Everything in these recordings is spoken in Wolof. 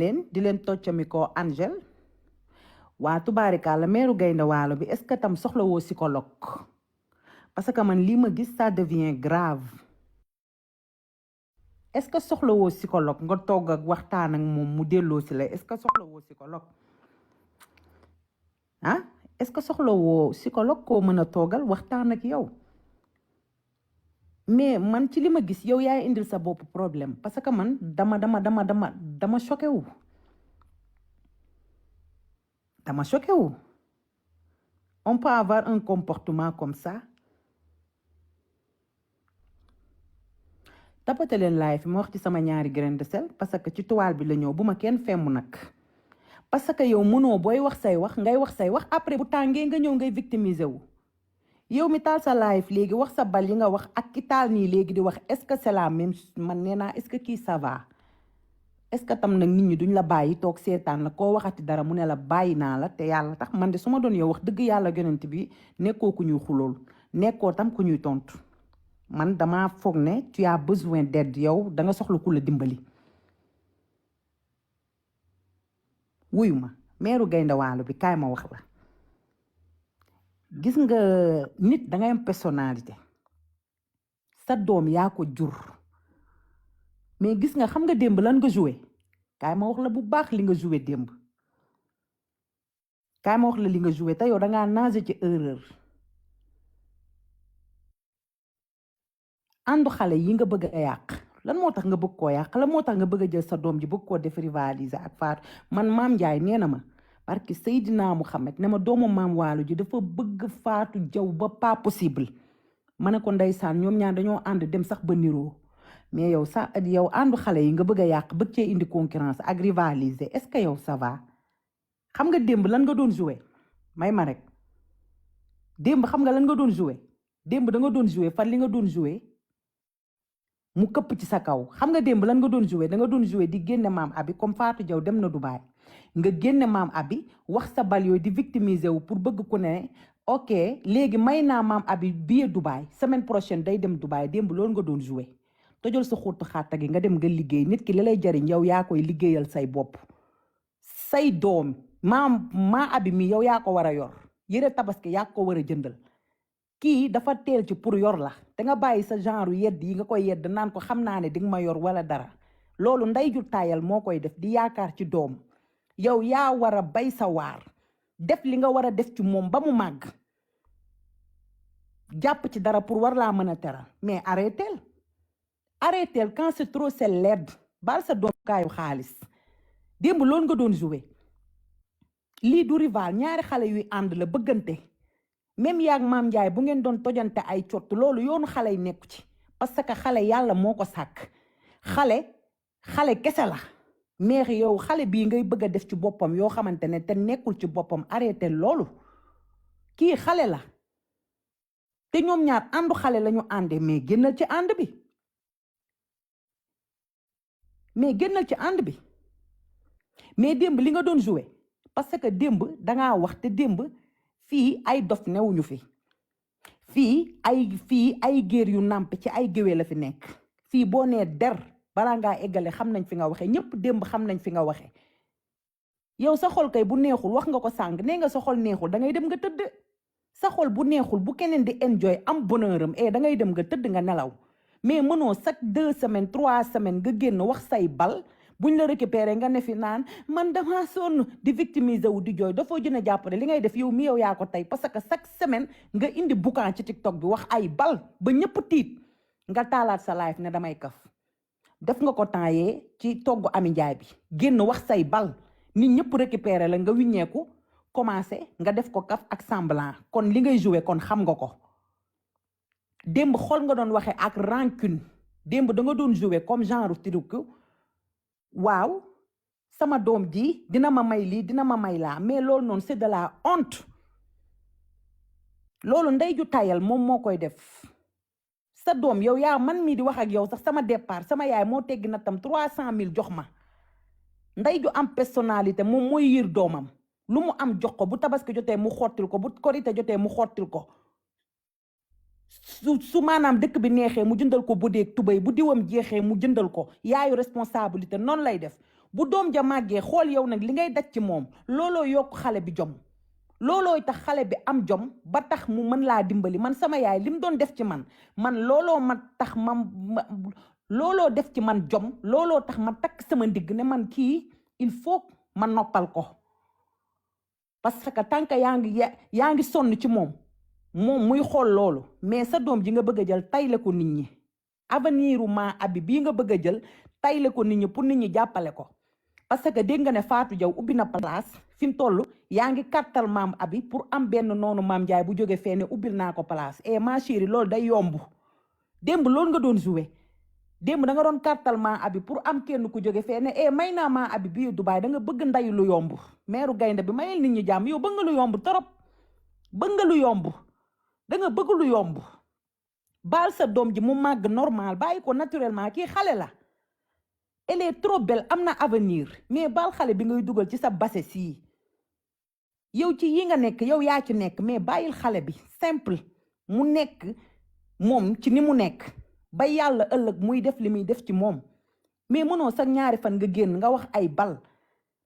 leen di leen toccami ko Angel waa tubaarikàlla meeru gaynde waalo bi est-ce que tam soxlawoo psychologue parce que man lii ma gis ça devient grave est-ce que soxlawoo psychologue nga togg ak waxtaan ak moom mu delloo si la est-ce que soxlawoo psychologue ah est-ce que soxlawoo psychologue koo mën a toogal waxtaan ak yow mais man ci li ma gis yow yaay indil sa bopp problème parce que man dama choqué wu on peut avoir un comportement comme ça tapate leen live ma wax ci sama ñaari grain de sel parce que ci toile bi la ñëw bu ma kenn femm nag parce que yow mënoo booy wax say wax ngay wax say wax après bu tàngee nga ñëw ngay victimiser wu yow mi taal sa live léegi wax sa bal yi nga wax ak ki taal nii léegi di wax est-ce que c'est la même man nee naa est-ce que kii ça va est-ce que tam nag nit ñi duñ la bàyyi toog seetaan la koo waxati dara mu ne la bàyyi naa la te yàlla tax man de su ma doon yow wax dëgg yàlla yonent bi nekkoo ku ñuy xulool nekkoo tam ku ñuy tontu man dama foog ne tu as besoin d'aide yow da nga soxla ku la dimbali wuyu ma meeru gaynde waalo bi kaay ma wax la gis nga nit dangay am personnalité sa doom yaa ko jur mais gis nga xam nga démb lan nga joué kaay ma wax la bu baax li nga joué démb kaay ma wax la li nga joué te yow dangaa nagé ci erreur àndu xale yi nga bëgg a yàq lan moo tax nga bëgg koo yàq lan moo tax nga bëgg a jël sa doom ji bëgg koo def rivaliser ak Fatou man Maam Njaay nee na ma parce que Seydina Mouhamed ne ma doomu maam waalo ji dafa bëgg Fatou Jaw ba pas possible ma ne ko ndeysaan ñoom ñaar dañoo ànd dem sax ba niroo mais yow àndu xale yi nga bëgg a yàq bëgg cee indi concurrence ak rivaliser est-ce que yow ça va xam nga démb lan nga doon jouer may ma rek démb xam nga lan nga doon jouer démb da nga doon jouer fan li nga doon jouer mu këpp ci sa kaw xam nga démb lan nga doon jouer da nga doon jouer di génne maam abi comme Fatou Jaw dem na Dubaay nga génne maam abi wax sa bal yooyu di victimiser wu pour bëgg ku ne ok léegi may naa maam abi billet Dubaay semaine prochaine day dem Dubaay démb loolu nga doon jouer tojol sa xóotu xaata gi nga dem nga liggéey nit ki li lay jariñ yow yaa koy liggéeyal say bopp say doom maa abi mi yow yaa ko war a yor yëre tabaski yaa ko war a jëndal kii dafa teel ci pour yor la te nga bàyyi sa genre yedd yi nga koy yedd naan ko xam naa ne dinga ma yor wala dara loolu nday ju taayal moo koy def di yaakaar ci doom yow yaa war a bay sa waar def li nga war a def ci moom ba mu màgg jàpp ci dara pour war laa mën a teral mais arrêteel quand c'est trop c'est laid baal sa doom kaayu xaalis démb loolu nga doon jouer lii du rival ñaari xale yuy ànd la bëggante même yaag maam Njaay bu ngeen doon tojante ay cott loolu yoonu xale yi nekku ci parce que xale yàlla moo ko sàkk xale kese la mais yow xale bii ngay bëgg a def ci boppam yoo xamante ne te nekkul ci boppam arrêté loolu kii xale la te ñoom ñaar àndu xale lañu ànde mais génnal ci ànd bi mais démb li nga doon jouer parce que démb dangaa wax te démb fii ay dof newuñu fii ay géer yu nàmp ci ay géwél la fi nekk fii boo nee der balaa ngaa eggale xam nañ fi nga waxe ñépp démb xam nañ fi nga waxe yow sa xol kay bu neexul wax nga ko sàng nee nga sa xol neexul da ngay dem nga tëdd sa xol bu neexul bu keneen di enjoy am bonheur am da ngay dem nga tëdd nga nelaw mais mënoo chaque 2 semaines 3 semaines nga génn wax say bal buñ la récupéré nga ne fi naan man dama sonn di victimiser wu di jooy dafoo jën a jàppale li ngay def yow mi yow yaa ko tey parce que chaque semaine nga indi boucan ci TikTok bi wax ay bal ba ñëpp tiit nga taalaat sa live ne damay kaf def nga ko temps yee ci togg Ami Njaay bi génn wax say bal nit ñëpp récupéré la nga wiññeeku commencé nga def ko kaf ak semblant kon li ngay joué kon xam nga ko démb xol nga doon waxee ak rancune démb da nga doon joué comme genre truc waaw sama doom ji dina ma may lii dina ma may laa mais loolu noonu c'est de la honte loolu ndey ju tayal moom moo koy def sa doom yow yaa man mii di wax ak yow sax sama départ sama yaay moo teggi na tam 300 000 jox ma ndey ju am personnalité moom mooy yiir doomam lu mu am jox ko bu tabaski jotee mu xottil ko bu korite jotee mu xottil ko su maanaam dëkk bi neexee mu jëndal ko bu dee tubéy bu diwam jeexee mu jëndal ko yaayu responsabilité noonu lay def bu doom ja màggee xool yow nag li ngay daj ci moom looloo yokk xale bi jom loolooy tax xale bi am jom ba tax mu mën laa dimbali man sama yaay li mu doon def ci man looloo ma tax looloo def ci man jom looloo tax ma takk sama ndigg ne man kii il faut ma noppal ko parce que tant que yaa ngi sonn ci moom muy xool loolu mais sa doom ji nga bëgg a jël tayle ko nit ñi aveniru maa abi bii nga bëgg a jël tayle ko nit ñi pour nit ñi jàppale ko parce que dégg nga ne Fatou Diaw ubbi na place fi mu toll yaa ngi kàttal maam abi pour am benn noonu maam Ndiaye bu jóge fee ne ubbil naa ko place et ma chérie loolu day yomb démb loolu nga doon joué démb da nga doon kàttal maa abi pour am kenn ku jóge fee ne may naa maa abi bii Dubaay da nga bëgg nday lu yomb meeru gaynde bi mayel nit ñi jàmm yow bëgg nga lu yomb torop bëgg nga lu yomb da nga bëgg lu yomb baal sa doom ji mu màgg normal bàyyi ko naturellement kii xale la elle est trop belle am na avenir mais baal xale bi ngay dugal ci sa base sii yow ci yi nga nekk yow yaa ci nekk mais bàyyil xale bi simple mu nekk moom ci ni mu nekk ba yàlla ëllëg muy def li muy def ci moom mais mënoo sax ñaari fan nga génn nga wax ay bal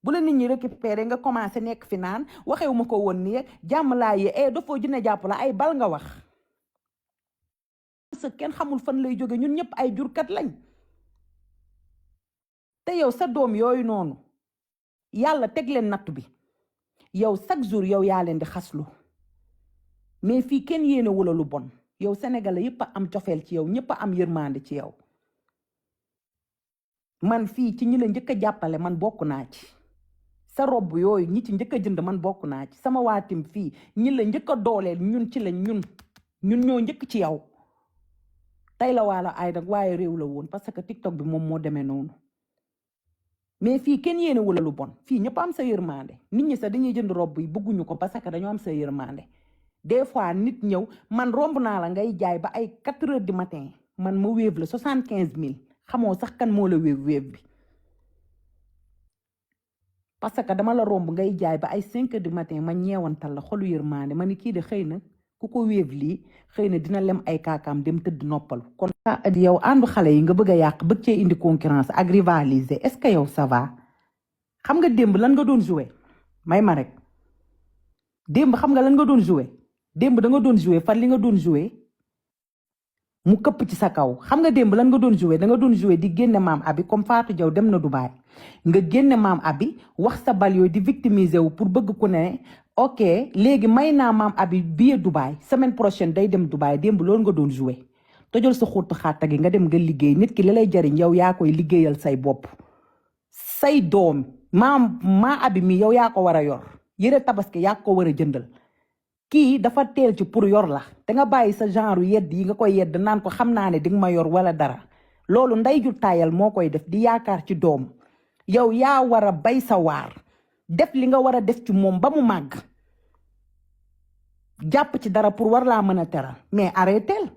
bu la nit ñi récupéré nga commencé nekk fi naan waxewu ma ko woon nii jàmm laa yee dafoo jëne jàpp la ay bal nga wax parce que kenn xamul fan lay jóge ñun ñëpp ay jurkat lañ te yow sa doom yooyu noonu yàlla teg leen natt bi yow chaque jour yow yaa leen di xaslu mais fii kenn yéene wula lu bon yow sénégalais yëpp a am cofeel ci yow ñëpp a am yërmande ci yow man fii ci ñi la njëkk a jàppale man bokk naa ci sa robb yooyu ñi ci njëkk a jënd man bokk naa ci sama waatim fii ñi la njëkk a dooleel ñun ci la ñun ñoo njëkk ci yow tey la waala ay nag waaye réew la woon parce que TikTok bi moom moo demee noonu mais fii kenn yéene wula lu bon fii ñëpp am sa yërmande nit ñi sax dañuy jënd robb yi bëgguñu ko parce que dañoo am sa yërmande des fois nit ñëw man romb naa la ngay jaay ba ay 4 heures du matin man ma wéeb la 75 000 xamoo sax kan moo la wéeb bi parce que dama la romb ngay jaay ba ay 5 heures du matin ma ñeewantal la xolu yërmande ma ni kii de xëy na ku ko wéeb lii xëy na dina lem ay kaakaam dem tëdd noppalu kon yow àndu xale yi nga bëgg a yàq bëgg cee indi concurrence ak rivaliser est-ce que yow ça va xam nga démb lan nga doon joué may ma rek démb xam nga lan nga doon joué démb da nga doon joué fan li nga doon joué mu këpp ci sa kaw xam nga démb lan nga doon joué da nga doon joué di génne maam abi comme Fatou Diaw dem na Dubaay nga génne maam abi wax sa bal yooyu di victimiser wu pour bëgg ku ne ok léegi may naa maam abi billet Dubaay semaine prochaine day dem Dubaay démb loolu nga doon joué tojol sa xóotu xatta gi nga dem nga liggéey nit ki li lay jariñ yow yaa koy liggéeyal say bopp say doom maa abi mi yow yaa ko war a yor yëre tabaski yaa ko war a jëndal kii dafa teel ci pour yor la te nga bàyyi sa genre yedd yi nga koy yedd naan ko xam naa ne di nga ma yor wala dara loolu nday ju taayal moo koy def di yaakaar ci doom yow yaa war a bay sa waar def li nga war a def ci moom ba mu màgg jàpp ci dara pour war laa mën a teral mais arrêteel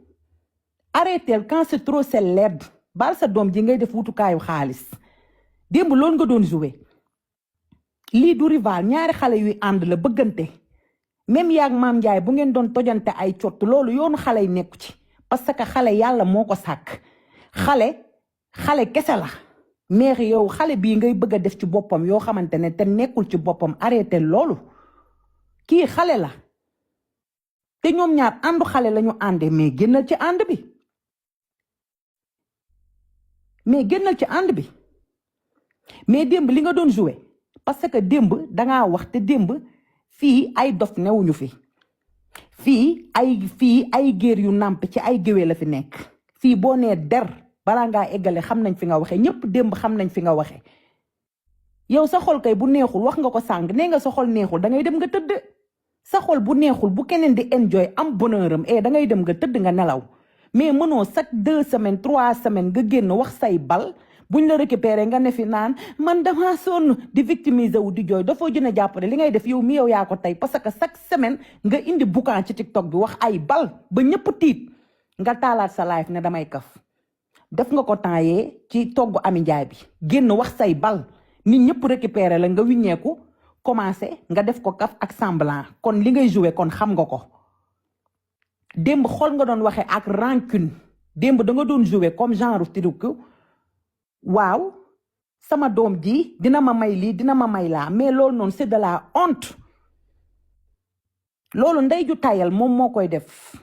quand c'est trop c'est laid baal sa doom ji ngay def wutukaayu xaalis démb loolu nga doon joué lii du rival ñaari xale yuy ànd la bëggante même yaag maam Ndiaye bu ngeen doon tojante ay cott loolu yoonu xale yi nekku ci parce que xale yàlla moo ko sàkk xale kese la mais yow xale bii ngay bëgg a def ci boppam yoo xamante ne te nekkul ci boppam arrêté loolu kii xale la te ñoom ñaar àndu xale lañu ànde mais génnal ci ànd bi mais démb li nga doon joué parce que démb dangaa wax te démb fii ay dof newuñu fii ay géer yu nàmp ci ay géwél la fi nekk fii boo nee der balaa ngaa eggale xam nañ fi nga waxe ñépp démb xam nañ fi nga waxe yow sa xol kay bu neexul wax nga ko sàng nee nga sa xol neexul dangay dem nga tëdd sa xol bu neexul bu keneen di enjoy am bonheur am dangay dem nga tëdd nga nelaw mais mënoo chaque 2 semaines 3 semaines nga génn wax say bal buñ la récupéré nga ne fi naan man dama sonn di victimiser wu di jooy dafoo jën a jàppale li ngay def yow mi yow yaa ko tey parce que chaque semaine nga indi boucan ci TikTok bi wax ay bal ba ñëpp tiit nga taalaat sa live ne damay kaf def nga ko temps yee ci togg Ami Njaay bi génn wax say bal nit ñëpp récupéré la nga wiññeeku commencé nga def ko kaf ak semblant kon li ngay joué kon xam nga ko démb xool nga doon waxee ak rancune démb da nga doon joué comme genre truc waaw sama doom ji dina ma may lii dina ma may laa mais loolu noonu c'est de la honte loolu ndey ju tayal moom moo koy def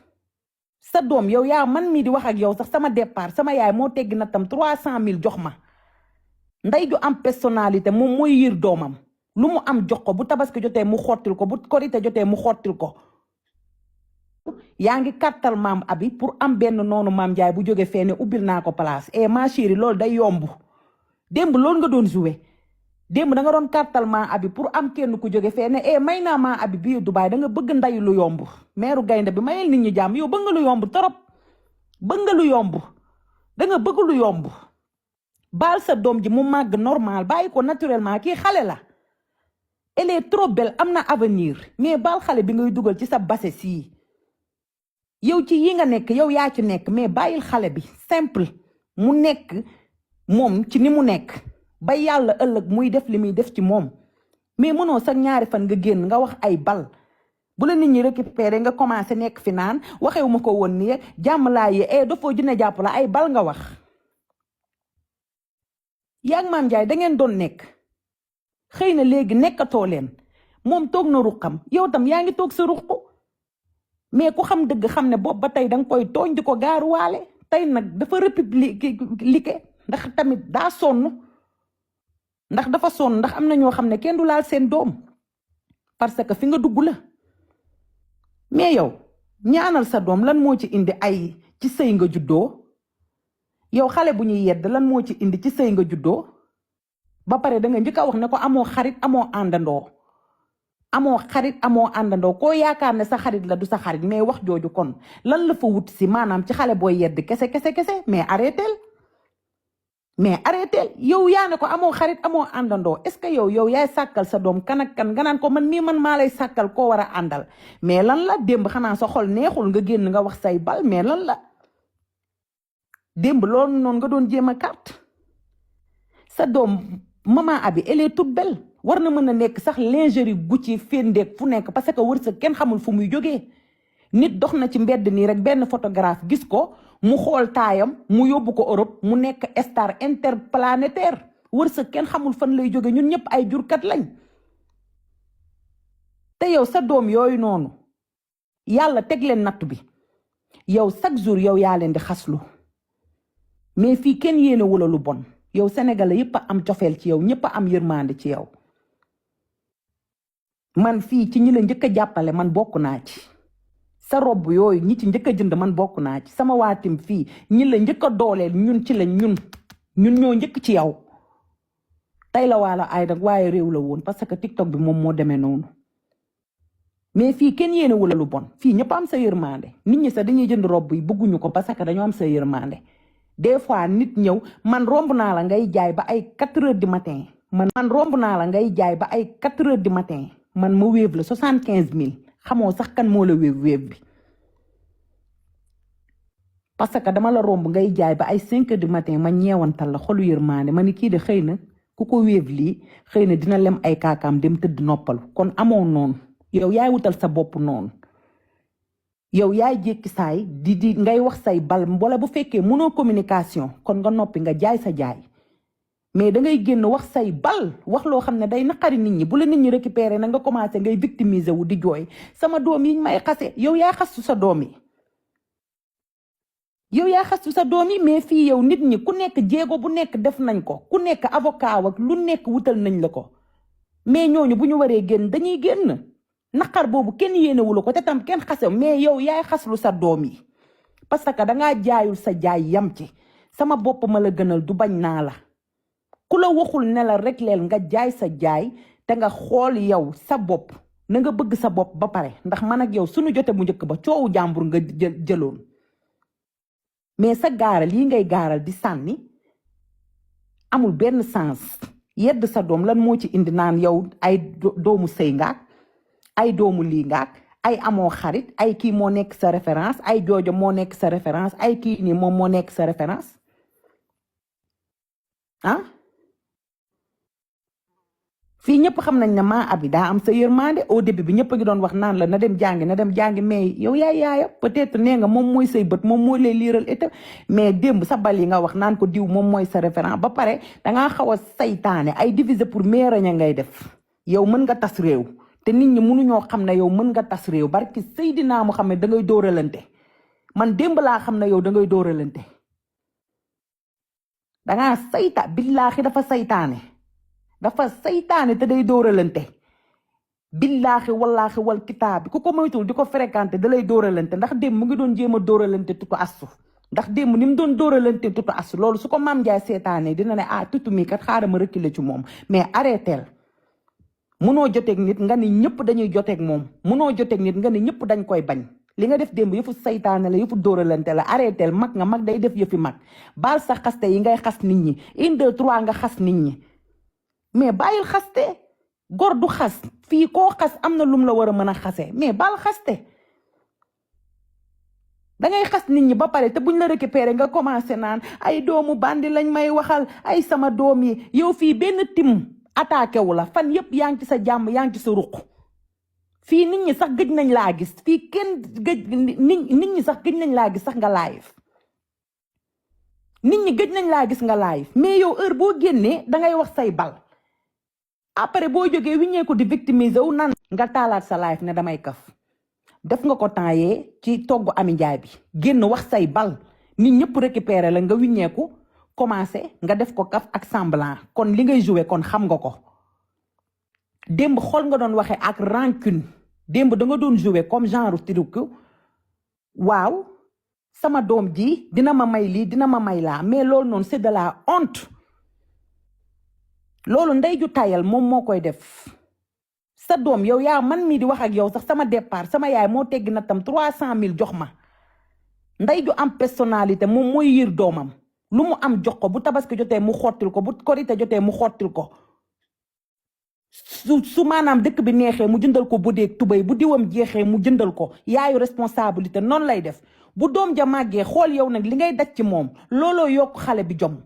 sa doom yow yaa man mii di wax ak yow sax sama départ sama yaay moo teggi na tam 300,000 jox ma ndey ju am personnalité moom mooy yir doomam lu mu am jox ko bu tabaski jotee mu xottil ko bu korite jotee mu xottil ko yaa ngi kàttal maam abi pour am benn noonu maam Njaay bu jóge feene ubbil naa ko place ma chérie loolu day yomb démb loolu nga doon joué démb da nga doon kàttal maam abi pour am kenn ku jóge feene may naa maam abi bii Dubaay da nga bëgg nday lu yomb meeru gaynde bi mayel nit ñi jàmm yow bëgg nga lu yomb torop bëgg nga lu yomb da nga bëgg lu yomb baal sa doom ji mu màgg normal bàyyi ko naturellement kii xale la elle est trop belle am na avenir mais baal xale bi ngay dugal ci sa base sii yow ci yi nga nekk yow yaa ci nekk mais bàyyil xale bi simple mu nekk moom ci ni mu nekk ba yàlla ëllëg muy def li muy def ci moom mais mënoo sax ñaari fan nga génn nga wax ay bal bu la nit ñi récupéré nga commencé nekk fi naan waxewu ma ko woon nii jàmm laa yee dafoo dina jàpp la ay bal nga wax yaa ngi maam Njaay da ngeen doon nekk xëy na léegi nekkatoo leen moom toog na ruqam yow tam yaa ngi toog sa ruq mais ku xam dëgg xam ne boobu ba tey danga koy tooñ di ko gaaruwaale tey nag dafa république ndax tamit daa sonn ndax dafa sonn ndax am na ñoo xam ne kenn du laal seen doom parce que fi nga dugg la mais yow ñaanal sa doom lan moo ci indi ay ci sëy nga juddoo yow xale bu ñuy yedd lan moo ci indi ci sëy nga juddoo ba pare da nga njëkk a wax ne ko amoo xarit amoo àndandoo amoo xarit amoo àndandoo koo yaakaar ne sa xarit la du sa xarit mais wax jooju kon lan la fa wut si maanaam ci xale booy yedd kese mais arrêteel yow yaa ne ko amoo xarit amoo àndandoo est-ce que yow yaay sàkkal sa doom kan ak kan nga naan ko man maa lay sàkkal koo war a àndal mais lan la démb xanaa sa xol neexul nga génn nga wax say bal mais lan la démb loolu noonu nga doon jéem a carte sa doom maman abi elle est toute belle war na mën a nekk sax lingerie Gucci fendeek fu nekk parce que wërsëg kenn xamul fu muy jógee nit dox na ci mbedd nii rek benn photographe gis ko mu xool taayam mu yóbbu ko Europe mu nekk star interplanétaire wërsëg kenn xamul fan lay jóge ñun ñëpp ay jurkat lañ te yow sa doom yooyu noonu yàlla teg leen natt bi yow chaque jour yow yaa leen di xaslu mais fii kenn yéene wula lu bon yow Sénégalais yëpp a am cofeel ci yow ñëpp a am yërmande ci yow man fii ci ñi la njëkk a jàppale man bokk naa ci sa robb yooyu ñi ci njëkk a jënd man bokk naa ci sama waatim fii ñi la njëkk a dooleel ñun ci la ñun ñoo njëkk ci yow tey la waala ay nag waaye réew la woon parce que TikTok bi moom moo demee noonu mais fii kenn yéene wula lu bon fii ñëpp am sa yërmande nit ñi sax dañuy jënd robb yi bëgguñu ko parce que dañoo am sa yërmande des fois nit ñëw man romb naa la ngay jaay ba ay 4 heures du matin man romb naa la ngay jaay ba ay 4 heures du matin man ma wéev la 75,000 xamoo sax kan moo la wéev bi parce que dama la romb ngay jaay ba ay 5 heures du matin ma ñeewantal la xolu yërmaande ma ni kii de xëy na ku ko wéev lii xëy na dina lem ay kaakaam dem tëdd noppalu kon amoo noonu yow yaay wutal sa bopp noonu yow yaay jékki saay di ngay wax say bal wala bu fekkee mënoo communication kon nga noppi nga jaay sa jaay mais da ngay génn wax say bal wax loo xam ne day naqari nit ñi bu la nit ñi récupéré na nga commencé ngay victimiser wu di jooy sama doom yi may xase yow yaa xastu sa doom yi mais fii yow nit ñi ku nekk jéego bu nekk def nañ ko ku nekk avocat ak lu nekk wutal nañ la ko mais ñooñu bu ñu waree génn dañuy génn naqar boobu kenn yéenewula ko te tam kenn xase mais yow yaay xaslu sa doom yi parce que dangaa jaayul sa jaay yam ci sama bopp ma la gënal du bañ naa la ku la waxul ne la rek leel nga jaay sa jaay te nga xool yow sa bopp na nga bëgg sa bopp ba pare ndax man ak yow suñu jote bu njëkk ba coowu jàmbur nga jëloon mais sa gaaral yi ngay gaaral di sànni amul benn sens yedd sa doom lan moo ci indi naan yow ay doomu sëy ngaak ay doomu lii ngaak ay amoo xarit ay kii moo nekk sa référence ay joojo moo nekk sa référence ay kii nii moom moo nekk sa référence ah fii ñëpp xam nañ ne maa abi daa am sa yërmande au début bi ñëpp a ngi doon wax naan la na dem jàngi mais yow yaay yaaya peut-être nee nga moom mooy say bët moom mooy lay liiral état mais démb sa bal yi nga wax naan ko diw moom mooy sa référent ba pare dangaa xaw a saytaane ay diviser pour mieux régner ngay def yow mën nga tas réew te nit ñi mënuñoo xam ne yow mën nga tas réew barki Seydina Muhammad da ngay dóoralante man démb laa xam ne yow da ngay dóoralante dangaa billaahi dafa saytaane te day dóoralante billaahi wallaahi wal kitaabi ku ko moytul di ko fréquenté da lay dóoralante ndax démb mu ngi doon jéem a dóoralante tutu astu ndax démb ni mu doon dóoralante tutu astu loolu su ko Mame Ndiaye seetaane dina ne tutu mi kat xaaral ma reculer ci moom mais arrêteel munoo joteeg nit nga ni ñëpp dañuy joteeg moom munoo joteeg nit nga ni ñëpp dañ koy bañ li nga def démb yëfu saytaane la yëfu dóoralante la arrêteel mag nga mag day def yëfi mag baal sa xaste yi ngay xas nit ñi 1 2 3 nga xas nit ñi mais bàyyil xaste gor du xas fii koo xas am na lum la war a mën a xase mais baal xaste dangay xas nit ñi ba pare te buñ la récupéré nga commencé naan ay doomu bandi lañ may waxal ay sama doom yi yow fii benn tim attaqué wu la fan yëpp yaa ngi ci sa jàmm yaa ngi ci sa ruq fii nit ñi sax gëj nañ laa gis fii kenn gëj nit ñi sax gëj nañ laa gis sax nga live nit ñi gëj nañ laa gis nga live mais yow heure boo génnee dangay wax say bal après boo jógee wiññeeku di victimiser wu nan nga taalaat sa live ne damay kaf def nga ko temps yee ci togg Ami Njaay bi génn wax say bal nit ñëpp récupérer la nga wiññeeku commencé nga def ko kaf ak semblant kon li ngay joué kon xam nga ko démb xool nga doon waxee ak rancune démb da nga doon joué comme genre truc waaw sama doom ji dina ma may lii dina ma may laa mais loolu noonu c'est de la honte loolu ndey ju tayal moom moo koy def sa doom yow yaa man mii di wax ak yow sax sama départ sama yaay moo teggi na tam 300 000 jox ma ndey ju am personnalité moom mooy yiir doomam lu mu am jox ko bu tabaski jotee mu xottil ko bu korite jotee mu xottil ko su maanaam dëkk bi neexee mu jëndal ko bu dee tubay bu diwam jeexee mu jëndal ko yaayu responsabilité noonu lay def bu doom ja màggee xool yow nag li ngay daj ci moom looloo yokk xale bi jom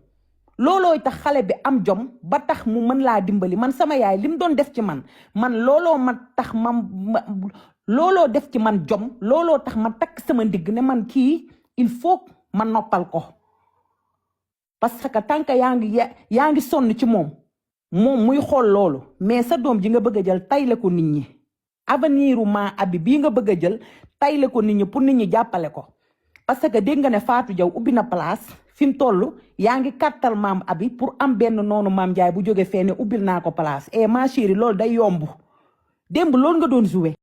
loolooy tax xale bi am jom ba tax mu mën laa dimbali man sama yaay li mu doon def ci man looloo ma tax looloo def ci man jom looloo tax ma takk sama ndigg ne man kii il faut ma noppal ko parce que tant que yaa ngi sonn ci moom muy xool loolu mais sa doom ji nga bëgg a jël tayle ko nit ñi aveniru maa abi bii nga bëgg a jël tayle ko nit ñi pour nit ñi jàppale ko parce que dégg nga ne Fatou Diaw ubbi na place fi mu toll yaa ngi kàttal maam abi pour am benn noonu Mame Ndiaye bu jóge fee ne ubbil naa ko place et ma chérie loolu day yomb démb loolu nga doon joué